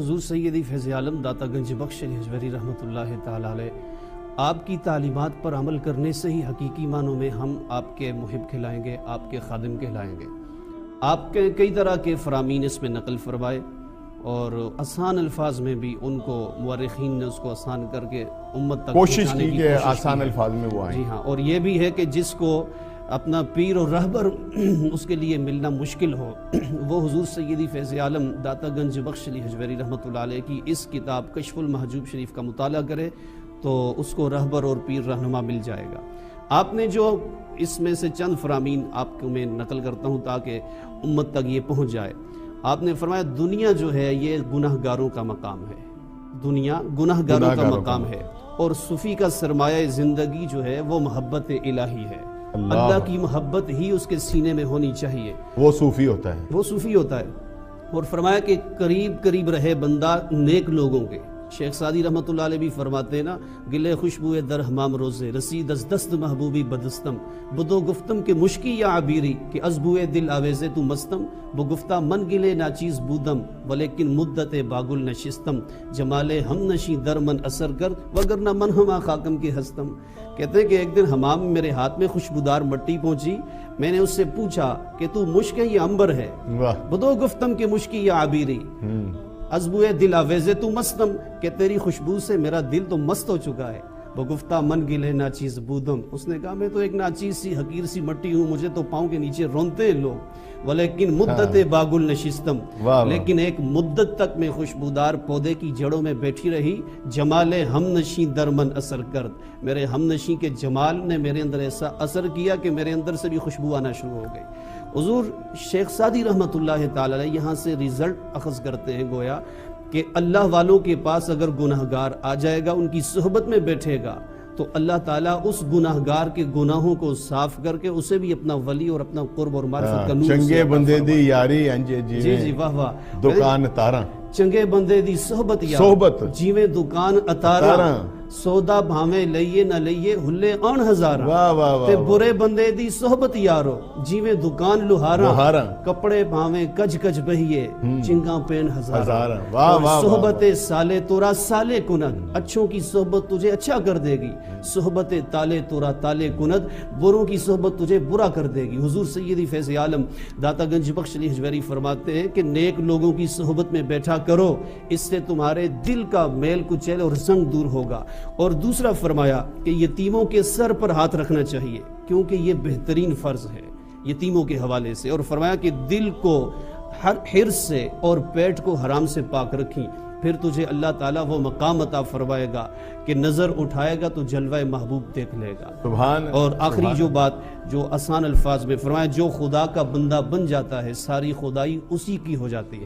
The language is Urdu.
حضور سیدی فیض عالم داتا گنج بخش ہجویری رحمۃ اللہ تعالی علیہ، آپ کی تعلیمات پر عمل کرنے سے ہی حقیقی معنوں میں ہم آپ کے محب کہلائیں گے، آپ کے خادم کہلائیں گے۔ آپ کے کئی طرح کے فرامین اس میں نقل فرمائے اور آسان الفاظ میں بھی ان کو مورخین نے اس کو آسان کر کے امت تک کوشش کی کہ آسان الفاظ میں وہ آئیں۔ جی ہاں، اور یہ بھی ہے کہ جس کو اپنا پیر اور رہبر اس کے لیے ملنا مشکل ہو، وہ حضور سیدی فیض عالم داتا گنج بخش ہجویری رحمۃ اللہ علیہ کی اس کتاب کشف المحجوب شریف کا مطالعہ کرے تو اس کو رہبر اور پیر رہنما مل جائے گا۔ آپ نے جو اس میں سے چند فرامین آپ کو میں نقل کرتا ہوں تاکہ امت تک یہ پہنچ جائے۔ آپ نے فرمایا دنیا جو ہے یہ گناہ گاروں کا مقام ہے، دنیا گناہ گاروں کا مقام ہے، اور صوفی کا سرمایہ زندگی جو ہے وہ محبت الہی ہے۔ اللہ کی محبت ہی اس کے سینے میں ہونی چاہیے، وہ صوفی ہوتا ہے، وہ صوفی ہوتا ہے۔ اور فرمایا کہ قریب قریب رہے بندہ نیک لوگوں کے۔ شیخ سعدی رحمۃ اللہ علیہ بھی فرماتے ہیں نا، گلے خوشبوئے در حمام روزے رسید از دست محبوبی بدستم، بدو گفتم کے مشکی یا عبیری کہ ازبوئے دل آویزے تو مستم، وہ گفتہ من گلے ناچیز بودم ولیکن مدت باگل نشستم، جمال ہم نشی در من اثر کر وگرنہ من ہما خاکم کے ہستم۔ کہتے ہیں کہ ایک دن حمام میں میرے ہاتھ میں خوشبودار مٹی پہنچی، میں نے اس سے پوچھا کہ تو مشک ہے یا عنبر ہے؟ بدو گفتم کے مشکی یا عبیری، ازبوئے دل آویزے تو مستم، کہ تیری خوشبو سے میرا دل تو مست ہو چکا ہے۔ وہ گفتہ من گلے ناچیز بودم، اس نے کہا میں تو ایک ناچیز سی حقیر سی مٹی ہوں، مجھے تو پاؤں کے نیچے رونتے ہیں لوگ، ولیکن مدت باگل نشستم، لیکن ایک مدت تک میں خوشبودار پودے کی جڑوں میں بیٹھی رہی، جمال ہم نشیں درمن اثر کرد، میرے ہم نشیں کے جمال نے میرے اندر ایسا اثر کیا کہ میرے اندر سے بھی خوشبو آنا شروع ہو گئی۔ حضور شیخ سعدی رحمۃ اللہ تعالی علیہ یہاں سے ریزلٹ اخذ کرتے ہیں، گویا کہ اللہ والوں کے پاس اگر گناہگار آ جائے گا، ان کی صحبت میں بیٹھے گا تو اللہ تعالیٰ اس گناہگار کے گناہوں کو صاف کر کے اسے بھی اپنا ولی اور اپنا قرب اور معرفت کا نور چنگے بندے دی یاری انجے جی جی واہ واہ، دکان اتاراں، چنگے بندے دی صحبت جیویں دکان اتاراں، سودا بھاویں لئیے نہ لئیے ہلے آن ہزاراں، تے برے بندے دی صحبت یارو جیویں دکان لوہاراں، کپڑے بھاویں کج کج بہیے چنگاں پین ہزاراں، صحبت سالے تورا سالے کند، اچھوں کی صحبت تجھے اچھا کر دے گی، صحبت تالے تورا تالے کند، بروں کی صحبت تجھے برا کر دے گی۔ حضور سیدی فیض عالم داتا گنج بخش ہجویری فرماتے ہیں کہ نیک لوگوں کی صحبت میں بیٹھا کرو، اس سے تمہارے دل کا میل کچیل اور زنگ دور ہوگا۔ اور دوسرا فرمایا کہ یتیموں کے سر پر ہاتھ رکھنا چاہیے کیونکہ یہ بہترین فرض ہے یتیموں کے حوالے سے، اور فرمایا کہ دل کو ہر حرص سے اور پیٹ کو حرام سے پاک رکھیں، پھر تجھے اللہ تعالیٰ وہ مقام عطا فرمائے گا کہ نظر اٹھائے گا تو جلوہ محبوب دیکھ لے گا۔ سبحان۔ اور آخری جو بات جو آسان الفاظ میں فرمایا، جو خدا کا بندہ بن جاتا ہے ساری خدائی اسی کی ہو جاتی ہے۔